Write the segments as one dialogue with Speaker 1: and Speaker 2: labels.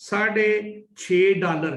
Speaker 1: $6.5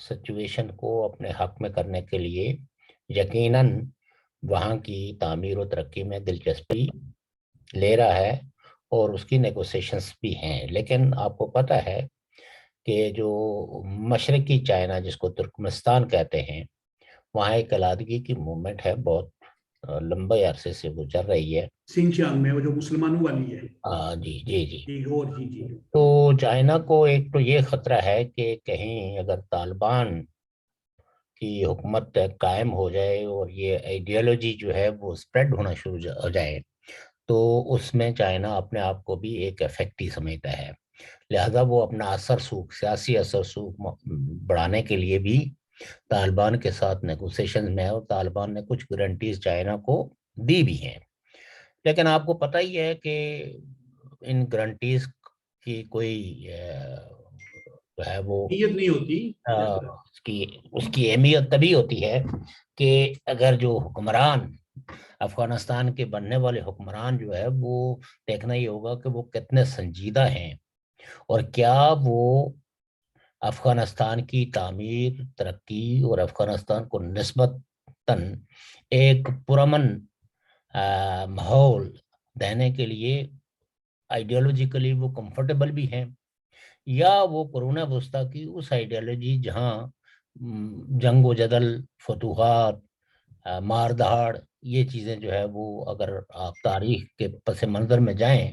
Speaker 2: situation کو اپنے حق میں کرنے کے لیے یقیناً وہاں کی تعمیر و ترقی میں دلچسپی لے رہا ہے اور اس کی نیگوسیشنز بھی ہیں. لیکن آپ کو پتہ ہے کہ جو مشرقی چائنا جس کو ترکمستان کہتے ہیں، وہاں ایک علیحدگی کی موومنٹ ہے، بہت لمبے عرصے سے وہ چل رہی ہے.
Speaker 1: سنچیانگ میں وہ جو مسلمانوں والی ہے.
Speaker 2: جی جی جی.
Speaker 1: جی اور جی جی.
Speaker 2: تو چائنا کو ایک تو یہ خطرہ ہے کہ کہیں اگر طالبان کی حکومت قائم ہو جائے اور یہ آئیڈیالوجی جو ہے وہ اسپریڈ ہونا شروع ہو جائے تو اس میں چائنا اپنے آپ کو بھی ایک افیکٹ ہی سمجھتا ہے. لہذا وہ اپنا اثر سوکھ، سیاسی اثر سوکھ بڑھانے کے لیے بھی طالبان کے ساتھ نیگوسیشن میں ہے، اور طالبان نے کچھ گارنٹیز چائنا کو دی بھی ہیں. لیکن آپ کو پتہ ہی ہے کہ ان گارنٹیز کی کوئی جو ہے وہ
Speaker 1: نیت نہیں ہوتی.
Speaker 2: اس کی اہمیت تبھی ہوتی ہے کہ اگر جو حکمران افغانستان کے بننے والے حکمران جو ہے وہ دیکھنا یہ ہوگا کہ وہ کتنے سنجیدہ ہیں اور کیا وہ افغانستان کی تعمیر، ترقی اور افغانستان کو نسبتاً ایک پرامن ماحول دینے کے لیے آئیڈیالوجیکلی وہ کمفرٹیبل بھی ہیں، یا وہ قرون وسطیٰ کی اس آئیڈیالوجی جہاں جنگ و جدل، فتوحات، مار دھاڑ، یہ چیزیں جو ہے وہ اگر آپ تاریخ کے پس منظر میں جائیں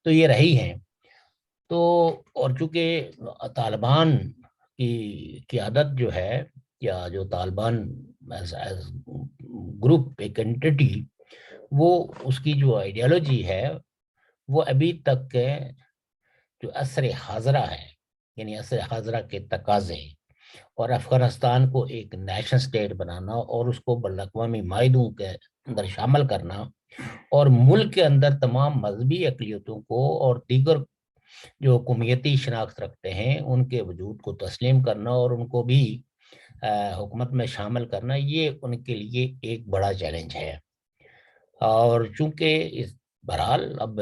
Speaker 2: تو یہ رہی ہیں. تو اور چونکہ طالبان کی قیادت جو ہے، یا جو طالبان گروپ ایک انٹیٹی، وہ اس کی جو آئیڈیالوجی ہے وہ ابھی تک جو عصر حاضرہ ہے، یعنی عصر حاضرہ کے تقاضے اور افغانستان کو ایک نیشنل سٹیٹ بنانا اور اس کو بین الاقوامی معاہدوں کے اندر شامل کرنا اور ملک کے اندر تمام مذہبی اقلیتوں کو اور دیگر جو قومیتی شناخت رکھتے ہیں ان کے وجود کو تسلیم کرنا اور ان کو بھی حکومت میں شامل کرنا، یہ ان کے لیے ایک بڑا چیلنج ہے. اور چونکہ بہرحال اب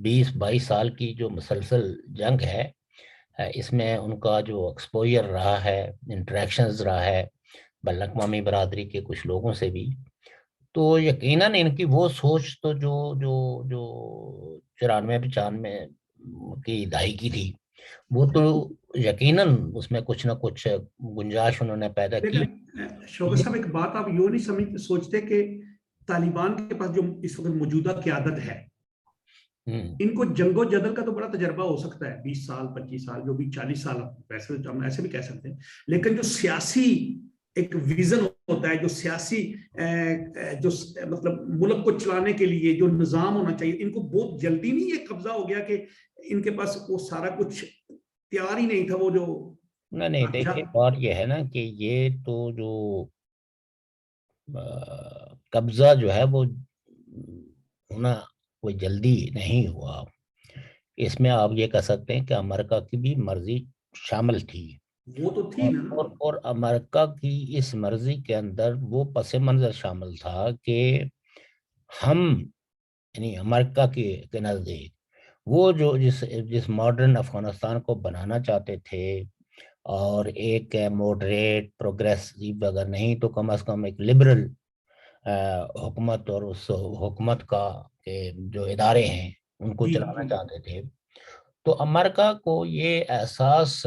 Speaker 2: 20-22 سال کی جو مسلسل جنگ ہے، اس میں ان کا جو ایکسپوئر رہا ہے، انٹریکشنز رہا ہے بین الاقوامی برادری کے کچھ لوگوں سے بھی، تو یقیناً ان کی وہ سوچ تو جو جو جو 94-95 کی دہائی کی تھی، وہ تو یقیناً اس میں کچھ نہ کچھ گنجائش انہوں نے پیدا کی.
Speaker 1: لیکن شوکت صاحب ایک بات آپ یوں نہیں سوچتے کہ طالبان کے پاس جو اس وقت موجودہ قیادت ہے، ان کو جنگ و جدل کا تو بڑا تجربہ ہو سکتا ہے، 20 سال 25 سال جو بھی 40 سال، ویسے ہم ایسے بھی کہہ سکتے ہیں، لیکن جو سیاسی ایک ویژن ہوتا ہے، جو سیاسی جو مطلب ملک کو چلانے کے لیے جو نظام ہونا چاہیے، ان کو بہت جلدی نہیں یہ قبضہ ہو گیا کہ ان کے پاس وہ سارا کچھ تیار ہی نہیں تھا. وہ جو
Speaker 2: نہیں دیکھیے، بات یہ ہے نا کہ یہ تو جو قبضہ جو ہے وہ ہونا کوئی جلدی نہیں ہوا. اس میں آپ یہ کہہ سکتے ہیں کہ امریکہ کی بھی مرضی شامل تھی،
Speaker 1: وہ تو تھی نا.
Speaker 2: اور امریکہ کی اس مرضی کے اندر وہ پس منظر شامل تھا کہ ہم، یعنی امریکہ کے نزدیک وہ جو جس ماڈرن افغانستان کو بنانا چاہتے تھے، اور ایک موڈریٹ پروگریسو اگر نہیں تو کم از کم ایک لبرل حکومت، اور اس حکومت کا جو ادارے ہیں ان کو چلانا چاہتے تھے. تو امریکہ کو یہ احساس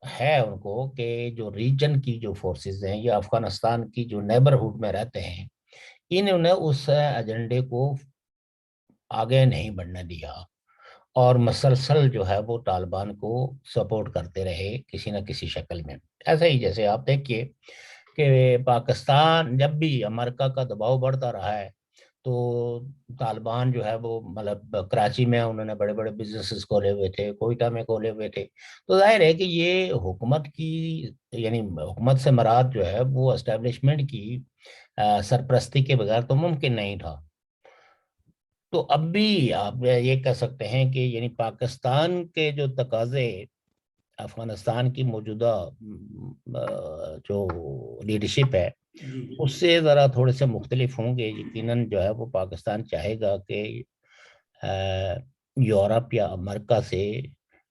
Speaker 2: ہے ان کو کہ جو ریجن کی جو فورسز ہیں یا افغانستان کی جو نیبرہڈ میں رہتے ہیں، انہوں نے اس ایجنڈے کو آگے نہیں بڑھنے دیا اور مسلسل جو ہے وہ طالبان کو سپورٹ کرتے رہے کسی نہ کسی شکل میں. ایسے ہی جیسے آپ دیکھیے کہ پاکستان جب بھی امریکہ کا دباؤ بڑھتا رہا ہے تو طالبان جو ہے وہ مطلب کراچی میں انہوں نے بڑے بڑے بزنسز کھولے ہوئے تھے، کوئٹہ میں کھولے ہوئے تھے. تو ظاہر ہے کہ یہ حکومت کی، یعنی حکومت سے مراد جو ہے وہ اسٹیبلشمنٹ کی سرپرستی کے بغیر تو ممکن نہیں تھا. تو اب بھی آپ یہ کہہ سکتے ہیں کہ یعنی پاکستان کے جو تقاضے افغانستان کی موجودہ جو لیڈرشپ ہے اس سے ذرا تھوڑے سے مختلف ہوں گے. یقیناً جو ہے وہ پاکستان چاہے گا کہ یورپ یا امریکہ سے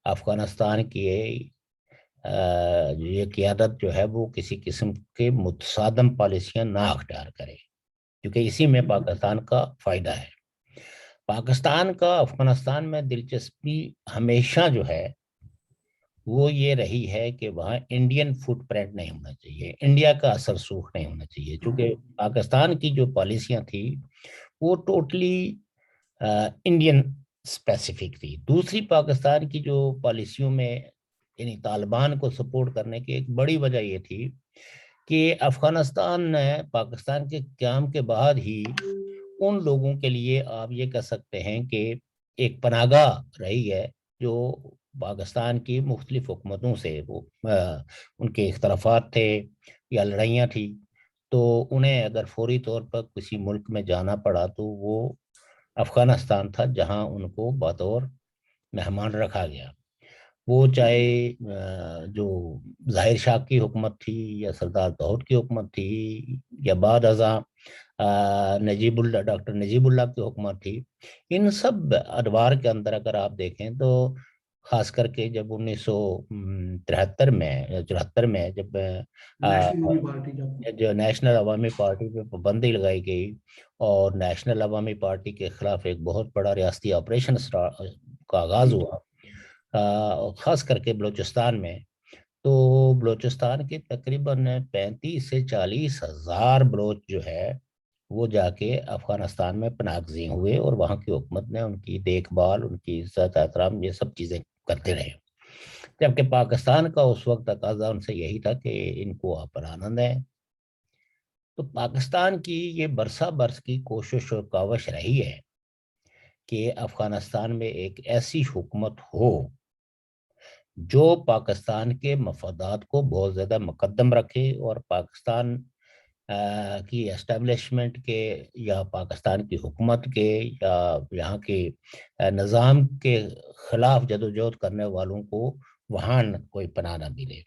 Speaker 2: افغانستان کی یہ قیادت جو ہے وہ کسی قسم کے متصادم پالیسیاں نہ اختیار کرے، کیونکہ اسی میں پاکستان کا فائدہ ہے۔ پاکستان کا افغانستان میں دلچسپی ہمیشہ جو ہے وہ یہ رہی ہے کہ وہاں انڈین فٹ پرنٹ نہیں ہونا چاہیے، انڈیا کا اثر سوکھ نہیں ہونا چاہیے، چونکہ پاکستان کی جو پالیسیاں تھی وہ ٹوٹلی انڈین اسپیسیفک تھی۔ دوسری پاکستان کی جو پالیسیوں میں یعنی طالبان کو سپورٹ کرنے کی ایک بڑی وجہ یہ تھی کہ افغانستان نے پاکستان کے قیام کے بعد ہی ان لوگوں کے لیے آپ یہ کہہ سکتے ہیں کہ ایک پناہ گاہ رہی ہے جو پاکستان کی مختلف حکومتوں سے وہ ان کے اختلافات تھے یا لڑائیاں تھی، تو انہیں اگر فوری طور پر کسی ملک میں جانا پڑا تو وہ افغانستان تھا جہاں ان کو بطور مہمان رکھا گیا۔ وہ چاہے جو ظاہر شاہ کی حکومت تھی یا سردار داؤد کی حکومت تھی یا بعد ازاں ڈاکٹر نجیب اللہ کی حکومت تھی، ان سب ادوار کے اندر اگر آپ دیکھیں تو خاص کر کے جب 1973 میں یا 74 میں جب جو نیشنل عوامی پارٹی پہ پابندی لگائی گئی اور نیشنل عوامی پارٹی کے خلاف ایک بہت بڑا ریاستی آپریشن کا آغاز ہوا، خاص کر کے بلوچستان میں، تو بلوچستان کے تقریباً 35 سے 40 ہزار بلوچ جو ہے وہ جا کے افغانستان میں پناہ گزین ہوئے، اور وہاں کی حکومت نے ان کی دیکھ بھال، ان کی عزت احترام، یہ سب چیزیں کرتے رہے، جبکہ پاکستان کا اس وقت تقاضا ان سے یہی تھا کہ ان کو آپ پناہ دیں۔ تو پاکستان کی یہ برسہ برس کی کوشش اور کاوش رہی ہے کہ افغانستان میں ایک ایسی حکومت ہو جو پاکستان کے مفادات کو بہت زیادہ مقدم رکھے، اور پاکستان کی اسٹیبلشمنٹ کے یا پاکستان کی حکومت کے یا یہاں کے نظام کے خلاف جدوجہد کرنے والوں کو وہاں کوئی پناہ نہ ملے۔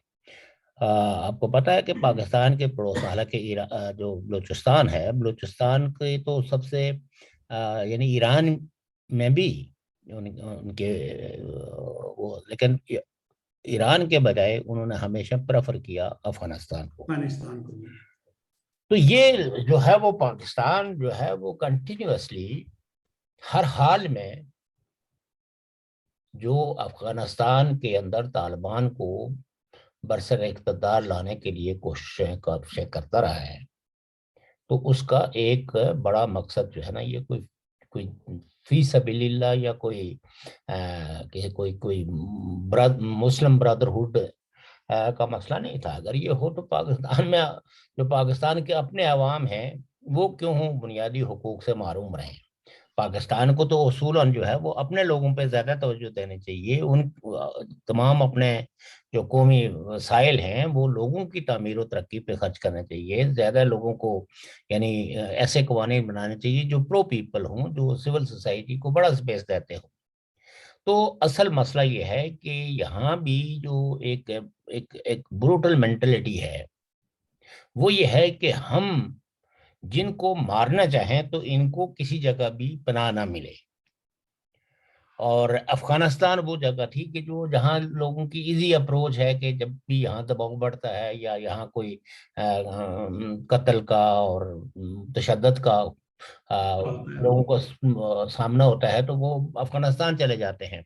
Speaker 2: آپ کو پتہ ہے کہ پاکستان کے پڑوس حالانکہ جو بلوچستان ہے، بلوچستان کے تو سب سے یعنی ایران میں بھی ان کے لیکن ایران کے بجائے انہوں نے ہمیشہ پریفر کیا افغانستان کو۔ تو یہ جو ہے وہ پاکستان جو ہے وہ کنٹینیوسلی ہر حال میں جو افغانستان کے اندر طالبان کو برسر اقتدار لانے کے لیے کوششیں کرتا رہا ہے، تو اس کا ایک بڑا مقصد جو ہے نا، یہ کوئی فی سبیل اللہ یا کوئی مسلم برادرہڈ کا مسئلہ نہیں تھا۔ اگر یہ ہو تو پاکستان میں جو پاکستان کے اپنے عوام ہیں وہ کیوں بنیادی حقوق سے محروم رہیں؟ پاکستان کو تو اصولاً جو ہے وہ اپنے لوگوں پہ زیادہ توجہ دینے چاہیے، ان تمام اپنے جو قومی وسائل ہیں وہ لوگوں کی تعمیر و ترقی پہ خرچ کرنا چاہیے، زیادہ لوگوں کو یعنی ایسے قوانین بنانے چاہیے جو پرو پیپل ہوں، جو سول سوسائٹی کو بڑا سپیس دیتے ہوں۔ تو اصل مسئلہ یہ ہے کہ یہاں بھی جو ایک بروٹل مینٹلٹی ہے وہ یہ ہے کہ ہم جن کو مارنا چاہیں تو ان کو کسی جگہ بھی پناہ نہ ملے، اور افغانستان وہ جگہ تھی کہ جہاں لوگوں کی ایزی اپروچ ہے کہ جب بھی یہاں دباؤ بڑھتا ہے یا یہاں کوئی قتل کا اور تشدد کا لوگوں کو سامنا ہوتا ہے تو وہ افغانستان چلے جاتے ہیں۔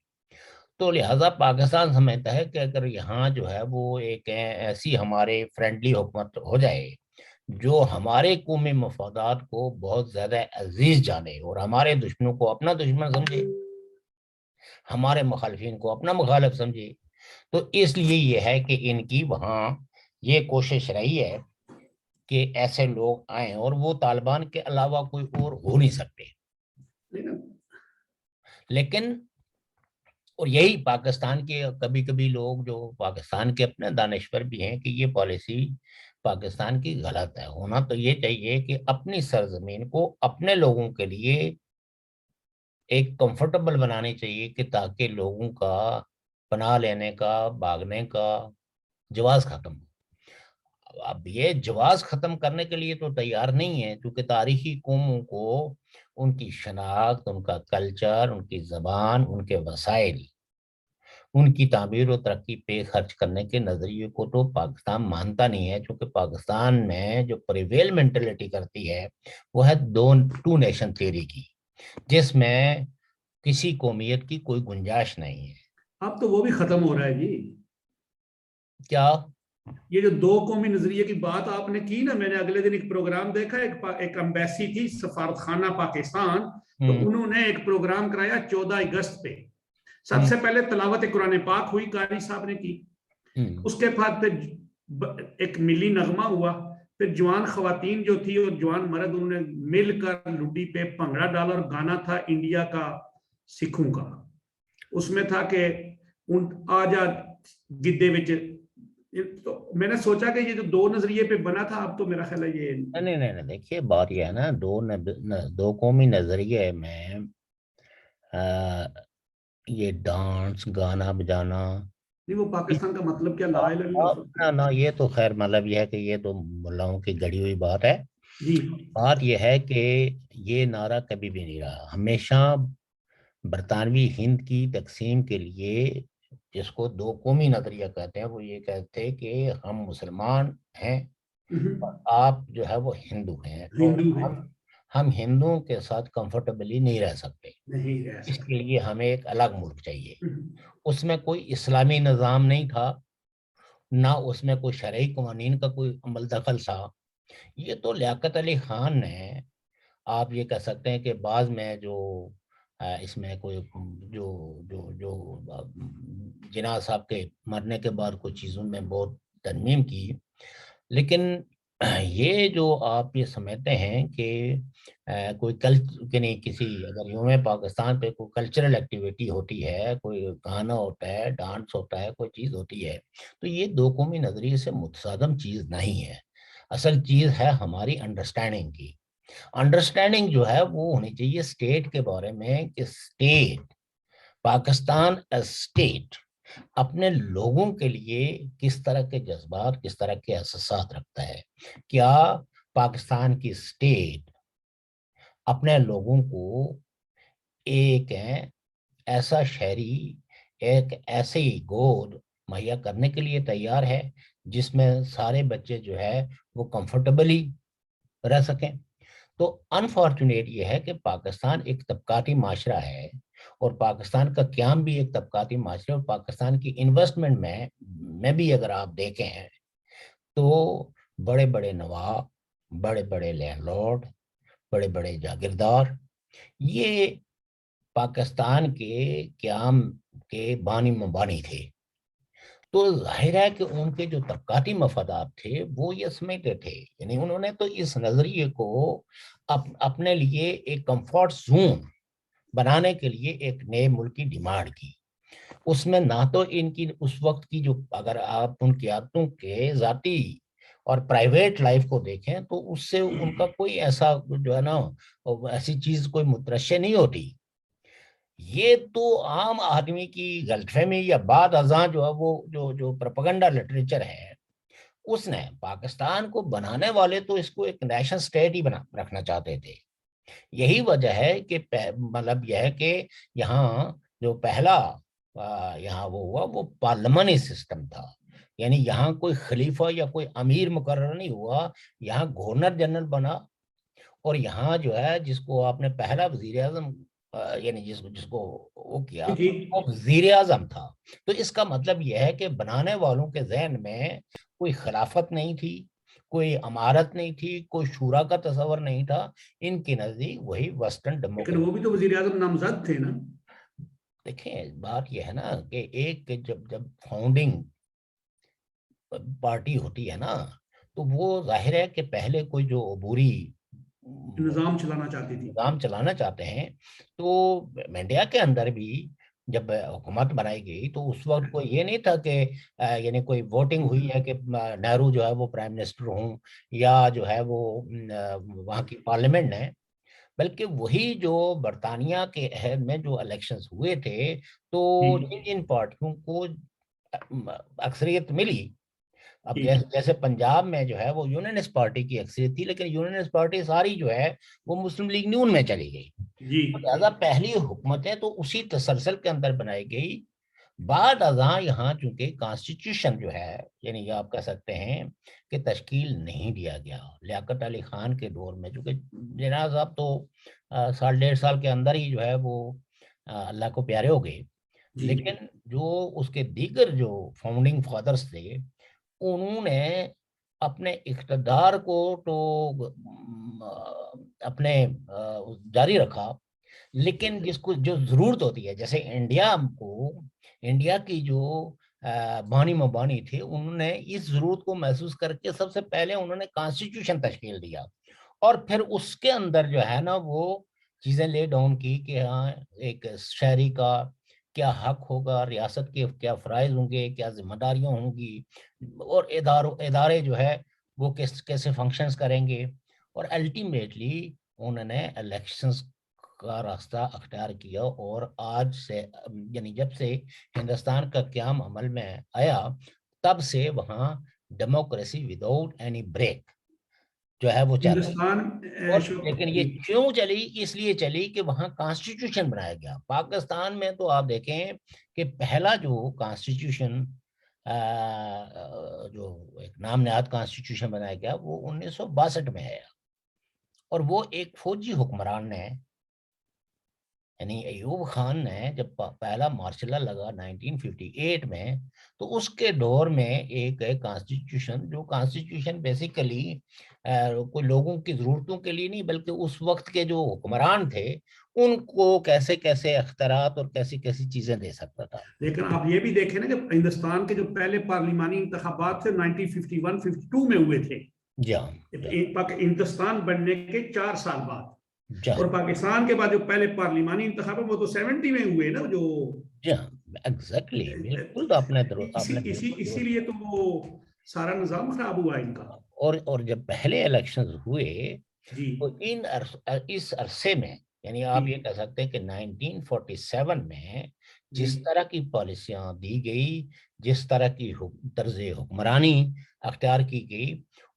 Speaker 2: تو لہٰذا پاکستان سمجھتا ہے کہ اگر یہاں جو ہے وہ ایک ایسی ہمارے فرینڈلی حکومت ہو جائے جو ہمارے قومی مفادات کو بہت زیادہ عزیز جانے اور ہمارے دشمنوں کو اپنا دشمن سمجھے، ہمارے مخالفین کو اپنا مخالف سمجھے، تو اس لیے یہ ہے کہ ان کی وہاں یہ کوشش رہی ہے کہ ایسے لوگ آئیں، اور وہ طالبان کے علاوہ کوئی اور ہو نہیں سکتے۔ لیکن اور یہی پاکستان کے کبھی کبھی لوگ جو پاکستان کے اپنے دانشور بھی ہیں کہ یہ پالیسی پاکستان کی غلط ہے۔ ہونا تو یہ چاہیے کہ اپنی سرزمین کو اپنے لوگوں کے لیے ایک کمفرٹیبل بنانی چاہیے کہ تاکہ لوگوں کا پناہ لینے کا، بھاگنے کا جواز ختم ہو۔ اب یہ جواز ختم کرنے کے لیے تو تیار نہیں ہے، کیونکہ تاریخی قوموں کو ان کی شناخت، ان کا کلچر، ان کی زبان، ان کے وسائل ان کی تعمیر و ترقی پہ خرچ کرنے کے نظریے کو تو پاکستان مانتا نہیں ہے، چونکہ پاکستان میں جو پریویل مینٹلٹی کرتی ہے وہ ہے ٹو نیشن تھیوری کی، جس میں کسی قومیت کی کوئی گنجائش نہیں ہے۔
Speaker 1: اب تو وہ بھی ختم ہو رہا ہے جی۔
Speaker 2: کیا
Speaker 1: یہ جو دو قومی نظریے کی بات آپ نے کی نا، میں نے اگلے دن ایک پروگرام دیکھا، ایک امبیسی تھی سفارت خانہ پاکستان، تو انہوں نے ایک پروگرام کرایا 14 اگست پہ۔ سب سے پہلے تلاوت قرآن پاک ہوئی، قاری صاحب نے کی، اس کے بعد پھر ایک ملی نغمہ ہوا، پھر جوان خواتین جو تھی اور جوان مرد انہوں نے مل کر لڈی پہ بھنگڑا ڈالا، اور گانا تھا انڈیا کا سکھوں کا، اس میں تھا کہ آجا گدے وچ۔ تو میں نے سوچا کہ یہ جو دو نظریے پہ بنا تھا، اب تو میرا خیال ہے یہ
Speaker 2: نہیں، دیکھیے بات یہ ہے نا، دو قومی نظریے میں یہ ڈانس گانا بجانا،
Speaker 1: نہیں، وہ پاکستان کا مطلب کیا، لا الہ الا اللہ؟
Speaker 2: نہ یہ تو خیر مطلب یہ ہے کہ یہ تو ملاؤں کی گڑی ہوئی بات ہے۔
Speaker 1: جی،
Speaker 2: بات یہ ہے کہ یہ نعرہ کبھی بھی نہیں رہا، ہمیشہ برطانوی ہند کی تقسیم کے لیے، جس کو دو قومی نظریہ کہتے ہیں، وہ یہ کہتے ہیں کہ ہم مسلمان ہیں اور آپ جو ہے وہ ہندو ہیں، اور
Speaker 1: ہندو ہے،
Speaker 2: ہم ہندوؤں کے ساتھ کمفرٹیبلی نہیں رہ سکتے،
Speaker 1: نہیں رہ
Speaker 2: اس
Speaker 1: سکتے۔
Speaker 2: کے لیے ہمیں ایک الگ ملک چاہیے۔ اس میں کوئی اسلامی نظام نہیں تھا، نہ اس میں کوئی شرعی قوانین کا کوئی عمل دخل تھا۔ یہ تو لیاقت علی خان نے، آپ یہ کہہ سکتے ہیں کہ بعض میں جو اس میں کوئی جو جو جو جناح صاحب کے مرنے کے بعد کچھ چیزوں میں بہت ترمیم کی، لیکن یہ جو آپ یہ سمجھتے ہیں کہ کوئی یعنی کسی اگر یوم پاکستان پہ کوئی کلچرل ایکٹیویٹی ہوتی ہے، کوئی گانا ہوتا ہے، ڈانس ہوتا ہے، کوئی چیز ہوتی ہے، تو یہ دو قومی نظریے سے متصادم چیز نہیں ہے۔ اصل چیز ہے ہماری انڈرسٹینڈنگ کی۔ انڈرسٹینڈنگ جو ہے وہ ہونی چاہیے اسٹیٹ کے بارے میں، کہ اسٹیٹ پاکستان اسٹیٹ اپنے لوگوں کے لیے کس طرح کے جذبات، کس طرح کے احساسات رکھتا ہے۔ کیا پاکستان کی اسٹیٹ اپنے لوگوں کو ایک ایسا شہری، ایک ایسی گود مہیا کرنے کے لیے تیار ہے جس میں سارے بچے جو ہے وہ کمفرٹیبلی رہ سکیں؟ تو انفارچونیٹ یہ ہے کہ پاکستان ایک طبقاتی معاشرہ ہے، اور پاکستان کا قیام بھی ایک طبقاتی معاشرہ، اور پاکستان کی انویسٹمنٹ میں بھی اگر آپ دیکھیں ہیں تو بڑے بڑے نواب، بڑے بڑے لینڈ لارڈ، بڑے بڑے جاگیردار، یہ پاکستان کے قیام کے بانی مبانی تھے۔ تو ظاہر ہے کہ ان کے جو طبقاتی مفادات تھے وہ یہ سمجھتے تھے، یعنی انہوں نے تو اس نظریے کو اپنے لیے ایک کمفورٹ زون بنانے کے لیے ایک نئے ملک کی ڈیمانڈ کی۔ اس میں نہ تو ان کی اس وقت کی جو، اگر آپ ان قیادتوں کے ذاتی اور پرائیویٹ لائف کو دیکھیں تو اس سے ان کا کوئی ایسا جو ہے نا ایسی چیز کوئی مترشح نہیں ہوتی۔ یہ تو عام آدمی کی غلط فہمی یا بعد ازاں جو ہے وہ جو پروپیگنڈا لٹریچر ہے، اس نے پاکستان کو بنانے والے تو اس کو ایک نیشنل اسٹیٹ ہی رکھنا چاہتے تھے۔ یہی وجہ ہے کہ مطلب یہ ہے کہ یہاں جو پہلا یہاں وہ ہوا وہ پارلیمانی سسٹم تھا، یعنی یہاں کوئی خلیفہ یا کوئی امیر مقرر نہیں ہوا، یہاں گورنر جنرل بنا، اور یہاں جو ہے جس کو آپ نے پہلا وزیر اعظم یعنی جس کو وہ کیا وہ وزیر اعظم تھا۔ تو اس کا مطلب یہ ہے کہ بنانے والوں کے ذہن میں کوئی خلافت نہیں تھی، کوئی امارت نہیں تھی، کوئی شورا کا تصور نہیں تھا، ان کے نزدیک وہی ویسٹرن
Speaker 1: لیکن
Speaker 2: ڈیموکریسی۔
Speaker 1: وہ بھی تو وزیر اعظم نامزد تھے نا۔
Speaker 2: دیکھیں بات یہ ہے نا کہ ایک جب فاؤنڈنگ پارٹی ہوتی ہے نا تو وہ ظاہر ہے کہ پہلے کوئی جو عبوری
Speaker 1: نظام چلانا چاہتی تھی۔
Speaker 2: نظام چلانا چاہتے ہیں، تو انڈیا کے اندر بھی جب حکومت بنائی گئی تو اس وقت کوئی یہ نہیں تھا کہ یعنی کوئی ووٹنگ ہوئی ہے کہ نہرو جو ہے وہ پرائم منسٹر ہوں، یا جو ہے وہ وہاں کی پارلیمنٹ ہے، بلکہ وہی جو برطانیہ کے عہد میں جو الیکشنز ہوئے تھے تو ان پارٹیوں کو اکثریت ملی۔ اب جیسے پنجاب میں جو ہے وہ یونینسٹ پارٹی کی اکثریت تھی، لیکن یونینسٹ پارٹی ساری جو ہے وہ مسلم لیگ نون میں چلی گئی۔ لہذا پہلی حکومتیں تو اسی تسلسل کے اندر بنائی گئی، بعد ازاں یہاں چونکہ کانسٹیٹیوشن جو ہے یعنی آپ کہہ سکتے ہیں کہ تشکیل نہیں دیا گیا لیاقت علی خان کے دور میں، چونکہ جناح صاحب تو سال 1.5 سال کے اندر ہی جو ہے وہ اللہ کو پیارے ہو گئے،
Speaker 1: جی
Speaker 2: لیکن جو اس کے دیگر جو فاؤنڈنگ فادرز تھے انہوں نے اپنے اقتدار کو تو اپنے جاری رکھا، لیکن جس کو جو ضرورت ہوتی ہے جیسے انڈیا کی جو بانی مبانی تھے انہوں نے اس ضرورت کو محسوس کر کے سب سے پہلے انہوں نے کانسٹیٹیوشن تشکیل دیا، اور پھر اس کے اندر جو ہے نا وہ چیزیں لے ڈاؤن کی کہ ہاں ایک شہری کا کیا حق ہوگا، ریاست کے کیا فرائض ہوں گے، کیا ذمہ داریاں ہوں گی، اور ادارے جو ہے وہ کیسے فنکشنز کریں گے، اور الٹیمیٹلی انہوں نے الیکشنز کا راستہ اختیار کیا، اور آج سے یعنی جب سے ہندوستان کا قیام عمل میں آیا تب سے وہاں ڈیموکریسی وداؤٹ اینی بریک جو ہے وہ چل رہی ہے۔
Speaker 1: ہندوستان
Speaker 2: اور لیکن یہ کیوں چلی؟ اس لیے چلی کہ وہاں کانسٹیٹیوشن بنایا گیا۔ پاکستان میں تو آپ دیکھیں کہ پہلا جو کانسٹیٹیوشن جو ایک نام نہاد کانسٹیٹیوشن بنایا گیا وہ 1962 میں ہے، اور وہ ایک فوجی حکمران نے یعنی ایوب خان نے جب پہلا مارشل لا لگا 1958 میں، تو اس کے دور میں ایک کانسٹیٹیوشن جو کانسٹیٹیوشن بیسیکلی کوئی لوگوں کی ضرورتوں کے لیے نہیں بلکہ اس وقت کے جو حکمران تھے ان کو کیسے کیسے اختیارات اور کیسی کیسی چیزیں دے سکتا تھا۔
Speaker 1: لیکن آپ یہ بھی دیکھیں نا جب ہندوستان کے جو پہلے پارلیمانی انتخابات تھے 1951-52 میں ہوئے تھے،
Speaker 2: جی ہاں
Speaker 1: ہندوستان بننے کے 4 سال بعد،
Speaker 2: جی
Speaker 1: اور پاکستان کے بعد جو پہلے پارلیمانی انتخاب وہ تو 70 میں ہوئے نا جو
Speaker 2: ایگزیکٹلی بالکل آپ نے
Speaker 1: اسی لیے تو وہ سارا نظام خراب ہوا ان کا۔
Speaker 2: اور جب پہلے الیکشن ہوئے
Speaker 1: جی
Speaker 2: تو اس عرصے میں یعنی آپ یہ کہہ سکتے ہیں کہ 1947 میں جس طرح کی پالیسیاں دی گئی، جس طرح کی طرز حکمرانی اختیار کی گئی،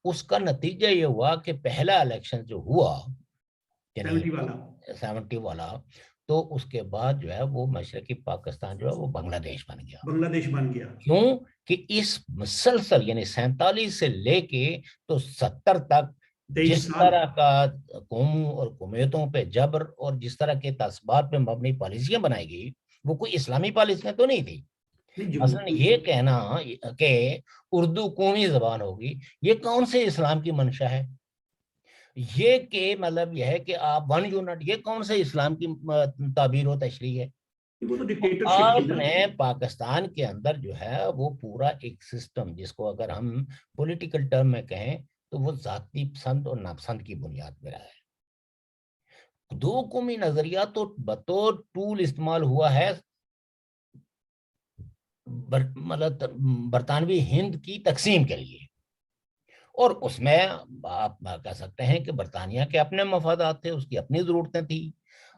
Speaker 2: اس کا نتیجہ یہ ہوا کہ پہلا الیکشن جو ہوا یعنی 70 والا، تو اس کے بعد جو ہے وہ مشرقی پاکستان جو ہے وہ بنگلہ دیش بن گیا۔ کیوں کہ اس مسلسل یعنی 47 سے لے کے تو 70 تک جس طرح کا قوموں اور قومیتوں پہ جبر اور جس طرح کے تعصبات پہ مبنی پالیسیاں بنائی گئی وہ کوئی اسلامی پالیسیاں تو نہیں تھی۔ مثلا یہ کہنا کہ اردو قومی زبان ہوگی، یہ کون سے اسلام کی منشا ہے؟ یہ کہ مطلب یہ ہے کہ آپ ون یونٹ، یہ کون سے اسلام کی تعبیر و تشریح ہے؟ آپ نے پاکستان کے اندر جو ہے وہ پورا ایک سسٹم جس کو اگر ہم پولیٹیکل ٹرم میں کہیں تو وہ ذاتی پسند اور ناپسند کی بنیاد پہ رہا ہے۔ دو قومی نظریہ تو بطور ٹول استعمال ہوا ہے مطلب برطانوی ہند کی تقسیم کے لیے، اور اس میں آپ کہہ سکتے ہیں کہ برطانیہ کے اپنے مفادات تھے، اس کی اپنی ضرورتیں تھیں،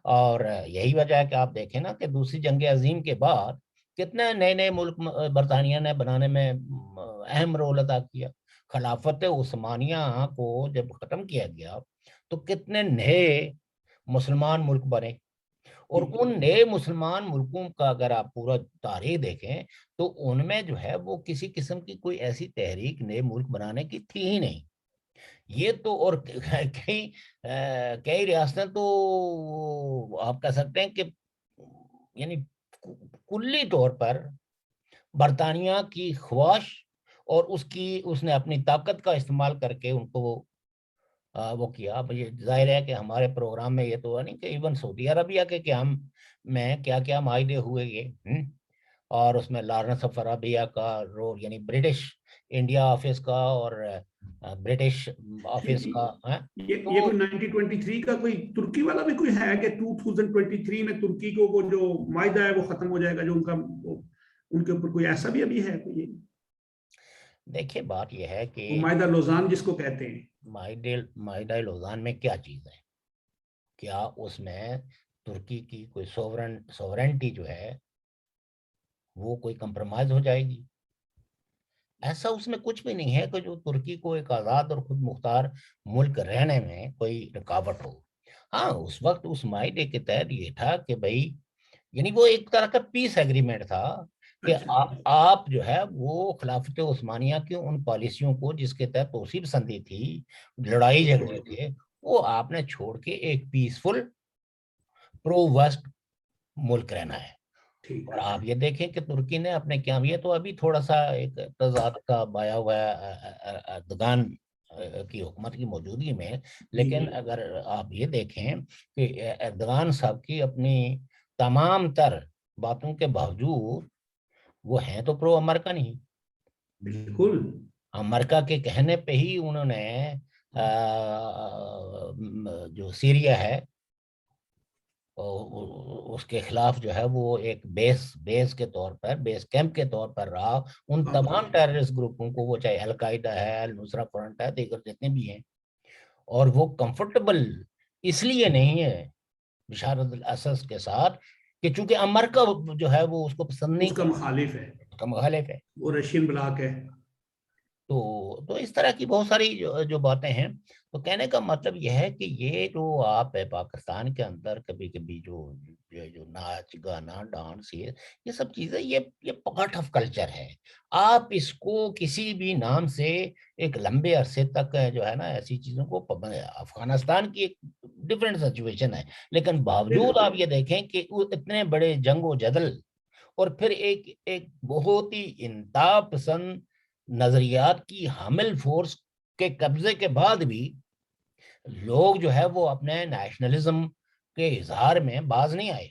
Speaker 2: اور یہی وجہ ہے کہ آپ دیکھیں نا کہ دوسری جنگ عظیم کے بعد کتنے نئے نئے ملک برطانیہ نے بنانے میں اہم رول ادا کیا۔ خلافت عثمانیہ کو جب ختم کیا گیا تو کتنے نئے مسلمان ملک بنے، اور ان نئے مسلمان ملکوں کا اگر آپ پورا تاریخ دیکھیں تو ان میں جو ہے وہ کسی قسم کی کوئی ایسی تحریک نئے ملک بنانے کی تھی ہی نہیں۔ یہ تو اور کئی ریاستیں تو آپ کہہ سکتے ہیں کہ یعنی کلی طور پر برطانیہ کی خواہش اور اس نے اپنی طاقت کا استعمال کر کے ان کو وہ کیا۔ اب یہ ظاہر ہے کہ ہمارے پروگرام میں یہ تو ہے نہیں کہ ایون سعودی عربیہ کے قیام میں کیا کیا معاہدے ہوئے یہ، اور اس میں لارنس آف عرابیہ کا رول یعنی برٹش انڈیا آفس کا اور برٹش آفس کا
Speaker 1: یہ کوئی 1923 کا کوئی ترکی والا بھی کوئی ہے کہ 2023 میں ترکی کو وہ جو معاہدہ ہے وہ ختم ہو جائے گا، جو ان کے اوپر کوئی ایسا بھی ابھی ہے کوئی؟
Speaker 2: دیکھیں بات یہ ہے کہ
Speaker 1: معاہدہ لوزان جس کو کہتے ہیں،
Speaker 2: معاہدہ لوزان میں کیا چیز ہے؟ کیا اس میں ترکی کی کوئی سوورنٹی جو ہے وہ کوئی کمپرومائز ہو جائے گی؟ ایسا اس میں کچھ بھی نہیں ہے کہ جو ترکی کو ایک آزاد اور خود مختار ملک رہنے میں کوئی رکاوٹ ہو۔ ہاں اس وقت اس معاہدے کے تحت یہ تھا کہ بھائی یعنی وہ ایک طرح کا پیس ایگریمنٹ تھا کہ آپ جو ہے وہ خلافت عثمانیہ کی ان پالیسیوں کو جس کے تحت توسیع پسندی تھی، لڑائی جھگڑے تھے، وہ آپ نے چھوڑ کے ایک پیسفل پرو ویسٹ ملک رہنا ہے۔ اور آپ یہ دیکھیں کہ ترکی نے اپنے کیا، یہ تو ابھی تھوڑا سا ایک تضاد کا بایا ہوا ہے اردگان کی حکومت کی موجودگی میں، لیکن اگر آپ یہ دیکھیں کہ اردگان صاحب کی اپنی تمام تر باتوں کے باوجود وہ ہیں تو پرو امریکہ نہیں،
Speaker 1: بالکل
Speaker 2: امریکہ کے کہنے پہ ہی انہوں نے جو سیریا ہے اس کے خلاف جو ہے وہ ایک بیس کے طور پر، بیس کیمپ کے طور پر رہا ان تمام ٹیررسٹ گروپوں کو، وہ چاہے القاعدہ ہے، النصرہ فرنٹ ہے، دیگر جتنے بھی ہیں، اور وہ کمفرٹیبل اس لیے نہیں ہے بشار الاسد کے ساتھ کہ چونکہ امریکہ جو ہے وہ اس کو پسند نہیں،
Speaker 1: اس کا مخالف ہے،
Speaker 2: کا مخالف ہے،
Speaker 1: وہ رشین بلاک ہے۔
Speaker 2: تو اس طرح کی بہت ساری جو باتیں ہیں۔ تو کہنے کا مطلب یہ ہے کہ یہ جو آپ پاکستان کے اندر کبھی کبھی جو ناچ گانا ڈانس یہ سب چیزیں یہ پارٹ آف کلچر ہے۔ آپ اس کو کسی بھی نام سے ایک لمبے عرصے تک جو ہے نا ایسی چیزوں کو، افغانستان کی ایک ڈیفرنٹ سچویشن ہے، لیکن باوجود آپ یہ دیکھیں کہ اتنے بڑے جنگ و جدل اور پھر ایک بہت ہی انتہا پسند نظریات کی حامل فورس کے قبضے کے بعد بھی لوگ جو ہے وہ اپنے نیشنلزم کے اظہار میں باز نہیں آئے۔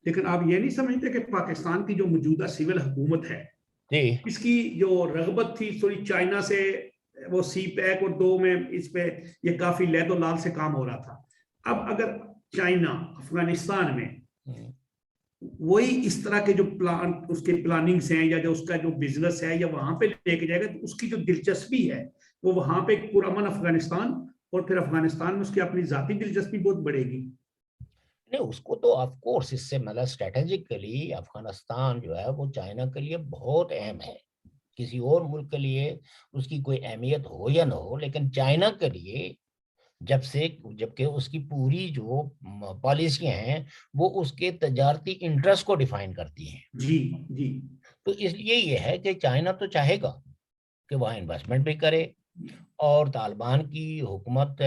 Speaker 1: لیکن آپ یہ نہیں سمجھتے کہ پاکستان کی جو موجودہ سول حکومت ہے اس کی جو رغبت تھی تھوڑی چائنا سے، وہ سی پیک اور 2 میں اس پہ یہ کافی لید و لال سے کام ہو رہا تھا۔ اب اگر چائنا افغانستان میں وہی اس طرح کے جو پلان، اس کے پلاننگز ہیں یا جو اس کا جو بزنس ہے یا وہاں پہ لے کے جائے گا، تو اس کی جو دلچسپی ہے وہ وہاں پہ ایک پرامن افغانستان، اور پھر افغانستان میں اس کی اپنی ذاتی دلچسپی بہت بڑھے گی۔
Speaker 2: نہیں، اس کو تو آف کورس اس سے مطلب اسٹریٹجکلی افغانستان جو ہے وہ چائنا کے لیے بہت اہم ہے، کسی اور ملک کے لیے اس کی کوئی اہمیت ہو یا نہ ہو، لیکن چائنا کے لیے جبکہ اس کی پوری جو پالیسیاں ہیں وہ اس کے تجارتی انٹرسٹ کو ڈیفائن کرتی ہیں۔
Speaker 1: جی جی،
Speaker 2: تو اس لیے یہ ہے کہ چائنا تو چاہے گا کہ وہاں انویسٹمنٹ بھی کرے اور طالبان کی حکومت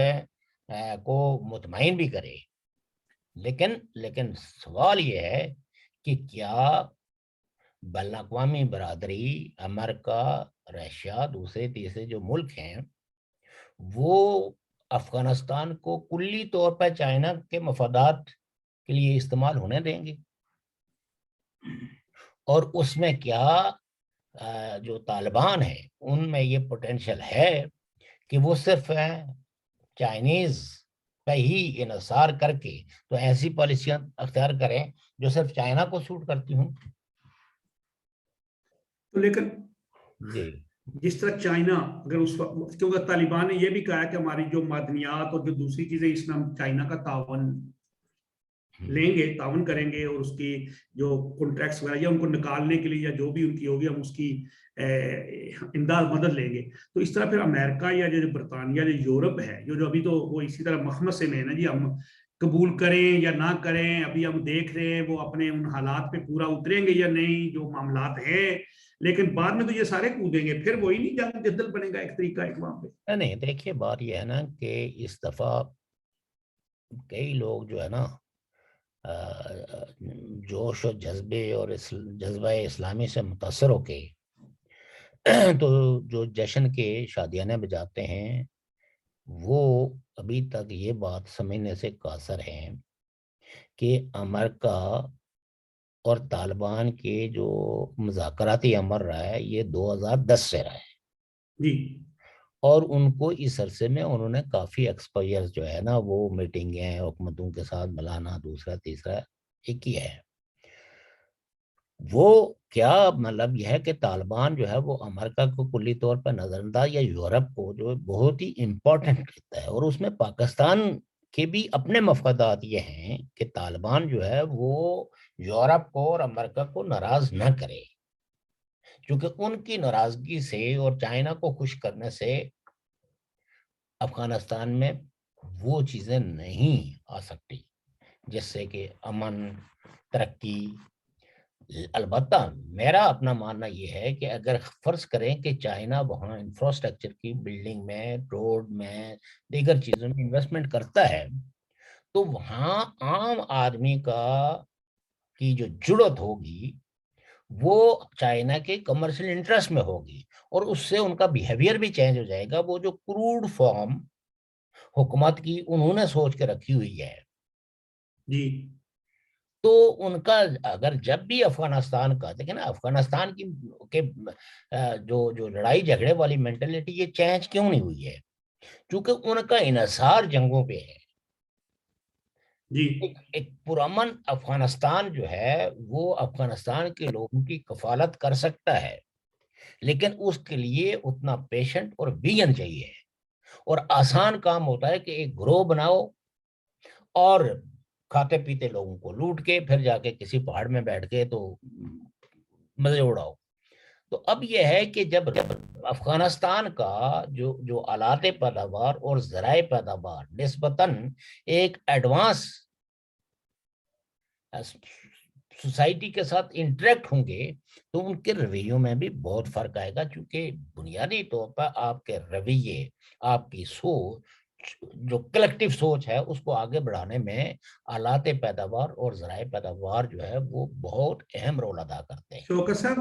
Speaker 2: کو مطمئن بھی کرے، لیکن سوال یہ ہے کہ کیا بین الاقوامی برادری، امریکہ، رشیا، دوسرے تیسرے جو ملک ہیں وہ افغانستان کو کلی طور پر چائنا کے مفادات کے لیے استعمال ہونے دیں گے؟ اور اس میں کیا جو طالبان ہیں ان میں یہ پوٹینشل ہے کہ وہ صرف چائنیز پہ ہی انحصار کر کے تو ایسی پالیسیاں اختیار کریں جو صرف چائنا کو سوٹ کرتی ہوں؟
Speaker 1: تو لیکن
Speaker 2: جی،
Speaker 1: جس طرح چائنا، اگر اس وقت، کیونکہ طالبان نے یہ بھی کہا کہ ہماری جو معدنیات اور جو دوسری چیزیں اس میں ہم چائنا کا تعاون لیں گے، تعاون کریں گے، اور اس کی جو کانٹریکٹس وغیرہ یا ان کو نکالنے کے لیے یا جو بھی ان کی ہوگی ہم اس کی امداد مدد لیں گے۔ تو اس طرح پھر امریکہ یا جو برطانیہ جو یورپ ہے جو ابھی تو وہ اسی طرح مخمصے میں ہے نا جی، ہم قبول کریں یا نہ کریں ابھی ہم دیکھ رہے ہیں وہ اپنے ان حالات پہ پورا اتریں گے یا نہیں جو معاملات ہیں، لیکن بعد میں تو یہ سارے کودیں گے، پھر وہی نہیں جنگ جدل بنے گا ایک طریقہ ایک وہاں پہ۔
Speaker 2: نہیں دیکھیے بات یہ ہے نا کہ اس دفعہ کئی لوگ جو ہے نا جوش و جذبے اور جذبہ اسلامی سے متاثر ہو کے تو جو جشن کے شادیانے بجاتے ہیں وہ ابھی تک یہ بات سمجھنے سے قاصر ہیں کہ امریکہ اور طالبان کے جو مذاکراتی عمل رہا ہے یہ 2010 سے رہا ہے،
Speaker 1: جی،
Speaker 2: اور ان کو اس عرصے میں انہوں نے کافی ایکسپوئر جو ہے نا وہ میٹنگیں حکومتوں کے ساتھ ملانا، دوسرا تیسرا ایک ہی ہے۔ وہ کیا مطلب یہ ہے کہ طالبان جو ہے وہ امریکہ کو کلی طور پر نظر انداز یا یورپ کو جو بہت ہی امپورٹنٹ کہتا ہے، اور اس میں پاکستان کے بھی اپنے مفادات یہ ہیں کہ طالبان جو ہے وہ یورپ کو اور امریکہ کو ناراض نہ کرے، کیونکہ ان کی ناراضگی سے اور چائنا کو خوش کرنے سے افغانستان میں وہ چیزیں نہیں آ سکتی جس سے کہ امن، ترقی البتہ میرا اپنا ماننا یہ ہے کہ اگر فرض کریں کہ چائنا وہاں انفراسٹرکچر کی بلڈنگ میں، روڈ میں، دیگر چیزوں میں انویسٹمنٹ کرتا ہے، تو وہاں عام آدمی کی جو جڑت ہوگی وہ چائنا کے کمرشل انٹرسٹ میں ہوگی، اور اس سے ان کا بیہیویئر بھی چینج ہو جائے گا۔ وہ جو کروڈ فارم حکومت کی انہوں نے سوچ کے رکھی ہوئی ہے،
Speaker 1: جی
Speaker 2: تو ان کا اگر جب بھی افغانستان کا دیکھیں نا، افغانستان کے جو جو لڑائی جھگڑے والی مینٹلٹی یہ چینج کیوں نہیں ہوئی ہے؟ کیونکہ ان کا انحصار جنگوں پہ ہے۔
Speaker 1: جی
Speaker 2: ایک پرامن افغانستان جو ہے وہ افغانستان کے لوگوں کی کفالت کر سکتا ہے، لیکن اس کے لیے اتنا پیشنٹ اور ویژن چاہیے، اور آسان کام ہوتا ہے کہ ایک گروہ بناؤ اور کھاتے پیتے لوگوں کو لوٹ کے پھر جا کے کسی پہاڑ میں بیٹھ کے تو مزے اڑاؤ۔ تو اب یہ ہے کہ جب افغانستان کا جو آلات پیداوار اور ذرائع پیداوار نسبتاً ایک ایڈوانس سوسائٹی کے ساتھ انٹریکٹ ہوں گے، تو ان کے رویوں میں بھی بہت فرق آئے گا، چونکہ بنیادی طور پر آپ کے رویے، آپ کی سوچ، جو کلیکٹیو سوچ ہے اس کو آگے بڑھانے میں آلات پیداوار اور ذرائع پیداوار جو ہے وہ بہت اہم رول ادا کرتے ہیں۔
Speaker 1: شوکت صاحب،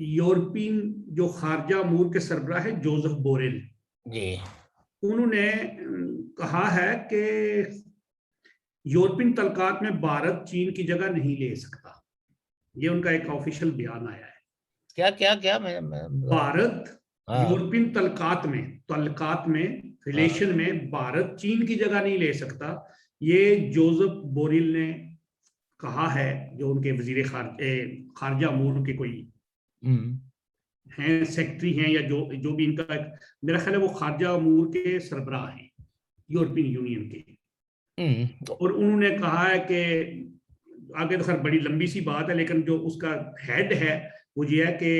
Speaker 1: یورپین جو خارجہ امور کے سربراہ ہے جوزف بوریل،
Speaker 2: جی
Speaker 1: انہوں نے کہا ہے کہ یورپین تعلقات میں بھارت چین کی جگہ نہیں لے سکتا۔ یہ ان کا ایک آفیشیل بیان آیا ہے۔
Speaker 2: کیا کیا کیا
Speaker 1: بھارت
Speaker 2: ہاں
Speaker 1: یورپین تعلقات میں
Speaker 2: ہاں
Speaker 1: ریلیشن میں بھارت چین کی جگہ نہیں لے سکتا، یہ جوزف بوریل نے کہا ہے، جو ان کے وزیر خارجہ امور کے کوئی ہیں، سیکٹری ہیں، یا جو بھی ان کا، میرا خیال ہے وہ خارجہ امور کے سربراہ ہیں یورپین یونین کے۔ اور انہوں نے کہا ہے کہ آگے تو خیر بڑی لمبی سی بات ہے، لیکن جو اس کا ہیڈ ہے وہ یہ ہے کہ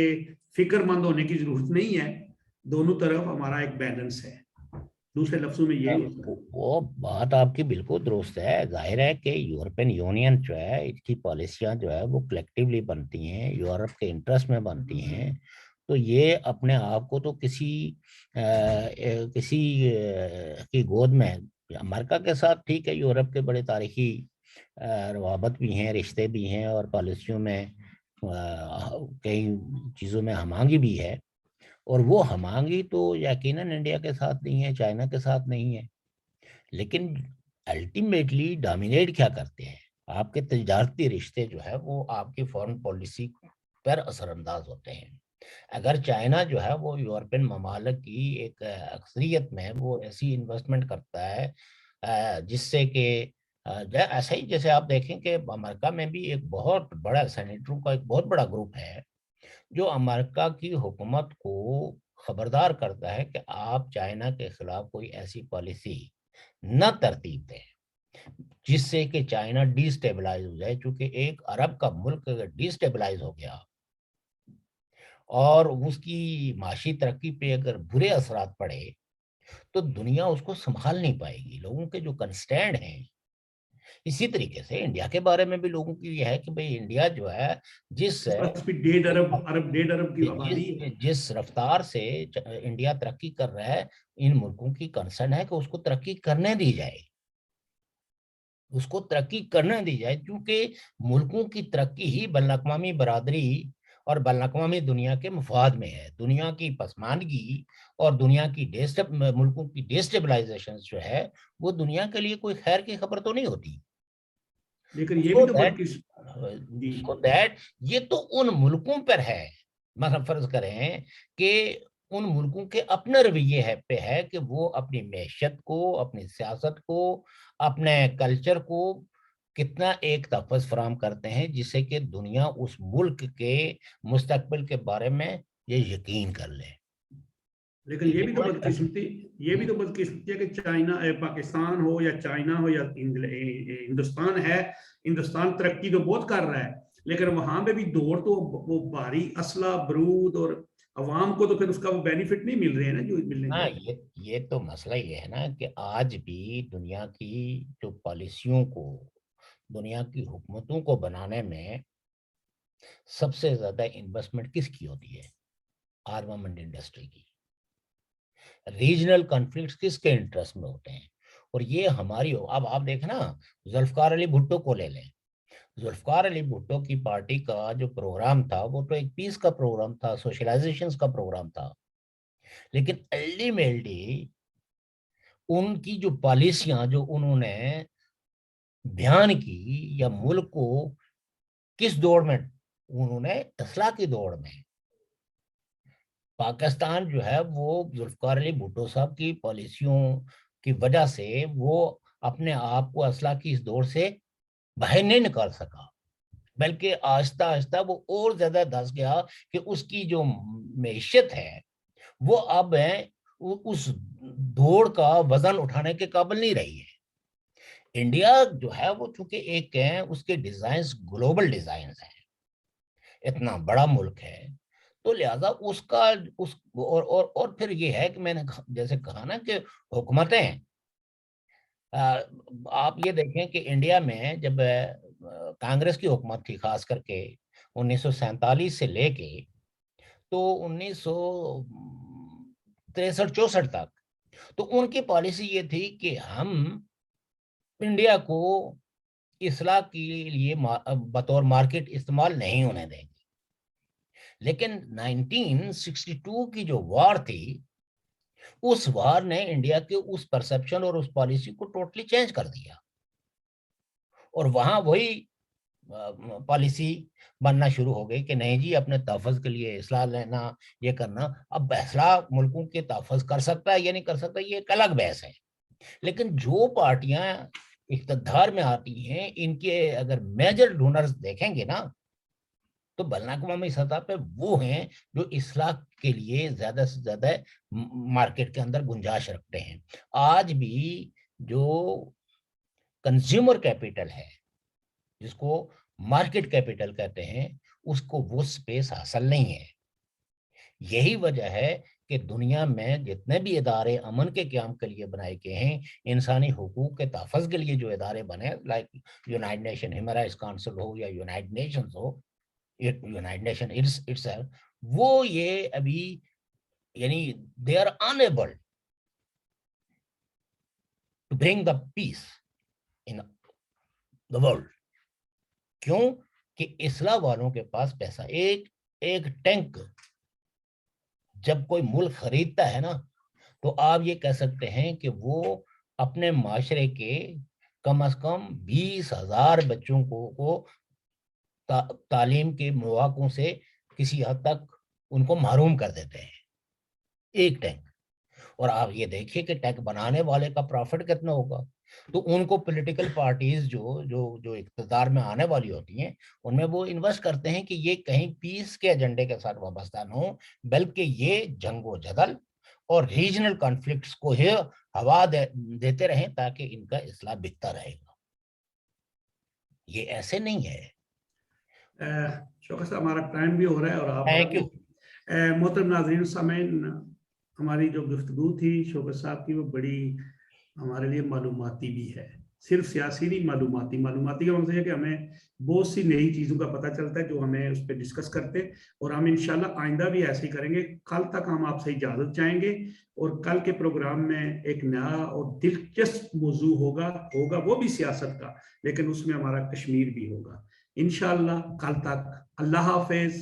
Speaker 1: فکر مند ہونے کی ضرورت نہیں ہے، دونوں طرف ہمارا ایک بیلنس ہے۔ دوسرے لفظوں میں یہی ہوتا ہے۔
Speaker 2: وہ بات آپ کی بالکل درست ہے۔ ظاہر ہے کہ یورپین یونین جو ہے، اس کی پالیسیاں جو ہے وہ کلیکٹیولی بنتی ہیں، یورپ کے انٹرسٹ میں بنتی ہیں، تو یہ اپنے آپ کو تو کسی کی گود میں، امریکہ کے ساتھ ٹھیک ہے، یورپ کے بڑے تاریخی روابط بھی ہیں، رشتے بھی ہیں، اور پالیسیوں میں کئی چیزوں میں ہم آہنگی بھی ہے، اور وہ ہم آہنگی تو یقیناً انڈیا کے ساتھ نہیں ہے، چائنا کے ساتھ نہیں ہے، لیکن الٹیمیٹلی ڈومینیٹ کیا کرتے ہیں؟ آپ کے تجارتی رشتے جو ہے وہ آپ کی فارن پالیسی پر اثر انداز ہوتے ہیں۔ اگر چائنا جو ہے وہ یورپین ممالک کی ایک اکثریت میں وہ ایسی انویسٹمنٹ کرتا ہے جس سے کہ ایسا ہی جیسے آپ دیکھیں کہ امریکہ میں بھی ایک بہت بڑا سینیٹروں کا ایک بہت بڑا گروپ ہے جو امریکہ کی حکومت کو خبردار کرتا ہے کہ آپ چائنا کے خلاف کوئی ایسی پالیسی نہ ترتیب دیں جس سے کہ چائنا ڈی سٹیبلائز ہو جائے، چونکہ ایک عرب کا ملک اگر ڈی سٹیبلائز ہو گیا اور اس کی معاشی ترقی پہ اگر برے اثرات پڑے تو دنیا اس کو سنبھال نہیں پائے گی۔ لوگوں کے جو کنسٹینڈ ہیں، اسی طریقے سے انڈیا کے بارے میں بھی لوگوں کی یہ ہے کہ بھئی انڈیا جو ہے
Speaker 1: اس پاس بھی 1.5 ارب کی آبادی ہے۔
Speaker 2: جس رفتار سے انڈیا ترقی کر رہا ہے، ان ملکوں کی کنسرن ہے کہ اس کو ترقی کرنے دی جائے، اس کو ترقی کرنے دی جائے، کیونکہ ملکوں کی ترقی ہی بین الاقوامی برادری اور بین الاقوامی دنیا کے مفاد میں ہے۔ دنیا کی پسماندگی اور دنیا کی ملکوں کی ڈیسٹیبلائزیشن جو ہے وہ دنیا کے لیے کوئی خیر کی خبر تو نہیں ہوتی۔
Speaker 1: لیکن یہ بھی تو جی
Speaker 2: یہ تو ان ملکوں پر ہے، مثلا فرض کریں کہ ان ملکوں کے اپنے رویے پہ ہے کہ وہ اپنی معیشت کو، اپنی سیاست کو، اپنے کلچر کو کتنا ایک تحفظ فراہم کرتے ہیں جس سے کہ دنیا اس ملک کے مستقبل کے بارے میں یہ یقین کر لے۔
Speaker 1: لیکن یہ بھی تو بدقسمتی ہے کہ چائنا، پاکستان ہو یا چائنا ہو یا ہندوستان ہے، ہندوستان ترقی تو بہت کر رہا ہے، لیکن وہاں پہ بھی دوڑ تو وہ بھاری اسلحہ برود اور عوام کو تو پھر اس کا وہ بینیفٹ نہیں مل رہے ہیں نا جو ملنے
Speaker 2: ہاں،
Speaker 1: چاہیے۔
Speaker 2: یہ تو مسئلہ یہ ہے نا کہ آج بھی دنیا کی جو پالیسیوں کو، دنیا کی حکومتوں کو بنانے میں سب سے زیادہ انویسٹمنٹ کس کی ہوتی ہے؟ آرمامنٹ انڈسٹری کی. ریجنل کنفلکٹس کس کے انٹرسٹ میں ہوتے ہیں؟ اور یہ ہماری اب آپ دیکھیں نا، ذوالفقار علی بھٹو کو لے لیں. ذوالفقار علی بھٹو کی پارٹی کا جو پروگرام تھا وہ تو ایک پیس کا پروگرام تھا، سوشلائزیشن کا پروگرام تھا، لیکن الٹیمیٹلی ان کی جو پالیسیاں جو انہوں نے بیان کی، یا ملک کو کس دوڑ میں، انہوں نے اصلاح کی دوڑ میں. پاکستان جو ہے وہ ذوالفقار علی بھٹو صاحب کی پالیسیوں کی وجہ سے وہ اپنے آپ کو اصلاح کی اس دور سے باہر نہیں نکال سکا، بلکہ آہستہ آہستہ وہ اور زیادہ دھس گیا کہ اس کی جو معیشت ہے وہ اب اس دوڑ کا وزن اٹھانے کے قابل نہیں رہی ہے. انڈیا جو ہے وہ چونکہ ایک ہے، اس کے ڈیزائنز گلوبل ڈیزائنز ہیں، اتنا بڑا ملک ہے، تو لہذا اس کا اور پھر یہ ہے کہ میں نے جیسے کہا نا کہ حکومتیں، آپ یہ دیکھیں کہ انڈیا میں جب کانگریس کی حکومت تھی، خاص کر کے 1947 سے لے کے تو 1963-64 تک، تو ان کی پالیسی یہ تھی کہ ہم انڈیا کو اصلاح کے لیے بطور مارکیٹ استعمال نہیں ہونے دیں گے. لیکن 1962 کی جو وار تھی، اس وار نے انڈیا کے اس پرسپشن اور اس پالیسی کو ٹوٹلی چینج کر دیا، اور وہاں وہی پالیسی بننا شروع ہو گئی کہ نہیں جی اپنے تحفظ کے لیے اصلاح لینا، یہ کرنا. اب اصلاح ملکوں کے تحفظ کر سکتا ہے یا نہیں کر سکتا، یہ ایک الگ بحث ہے. لیکن جو پارٹیاں اقتدار میں آتی ہیں، ان کے اگر میجر ڈونرز دیکھیں گے نا تو بین الاقوامی سطح پہ وہ ہیں جو اصلاح کے لیے زیادہ سے زیادہ مارکیٹ کے اندر گنجائش رکھتے ہیں. آج بھی جو کنزیومر کیپٹل ہے، جس کو مارکیٹ کیپٹل کہتے ہیں، اس کو وہ سپیس حاصل نہیں ہے. یہی وجہ ہے کہ دنیا میں جتنے بھی ادارے امن کے قیام کے لیے بنائے گئے ہیں، انسانی حقوق کے تحفظ کے لیے جو ادارے بنے، like United Nation Human Rights Council ہو یا یونائٹڈ نیشنز ہو، یونائٹڈ نیشن اٹسیلف، وہ یہ ابھی یعنی they are unable to bring the peace in the world. کیوں کہ اصلاح والوں کے پاس پیسہ، ایک ٹینک جب کوئی ملک خریدتا ہے نا، تو آپ یہ کہہ سکتے ہیں کہ وہ اپنے معاشرے کے کم از کم 20,000 بچوں کو تعلیم کے مواقع سے کسی حد تک ان کو محروم کر دیتے ہیں، ایک ٹینک. اور آپ یہ دیکھیے کہ ٹینک بنانے والے کا پروفٹ کتنا ہوگا. تو ان کو پولیٹیکل پارٹیز جو اقتدار میں آنے والی ہوتی ہیں، ان میں وہ انویسٹ کرتے ہیں کہ یہ کہیں پیس کے ایجنڈے کے ساتھ وابستہ نہ ہو، بلکہ یہ جنگ و جدل اور ریجنل کانفلکٹس کو ہی ہوا دیتے رہیں تاکہ ان کا اصلاح بکتا رہے گا. یہ ایسے نہیں ہے.
Speaker 1: شوکت صاحب ہمارا ٹائم بھی ہو رہا ہے، اور آپ محترم ناظرین سامعین، ہماری جو گفتگو تھی شوکت صاحب کی وہ بڑی ہمارے لیے معلوماتی بھی ہے. صرف سیاسی نہیں، معلوماتی کا مطلب ہے کہ ہمیں بہت سی نئی چیزوں کا پتہ چلتا ہے جو ہمیں اس پہ ڈسکس کرتے، اور ہم انشاءاللہ آئندہ بھی ایسے ہی کریں گے. کل تک ہم آپ سے اجازت چاہیں گے، اور کل کے پروگرام میں ایک نیا اور دلچسپ موضوع ہوگا وہ بھی سیاست کا، لیکن اس میں ہمارا کشمیر بھی ہوگا انشاءاللہ. کل تک اللہ حافظ.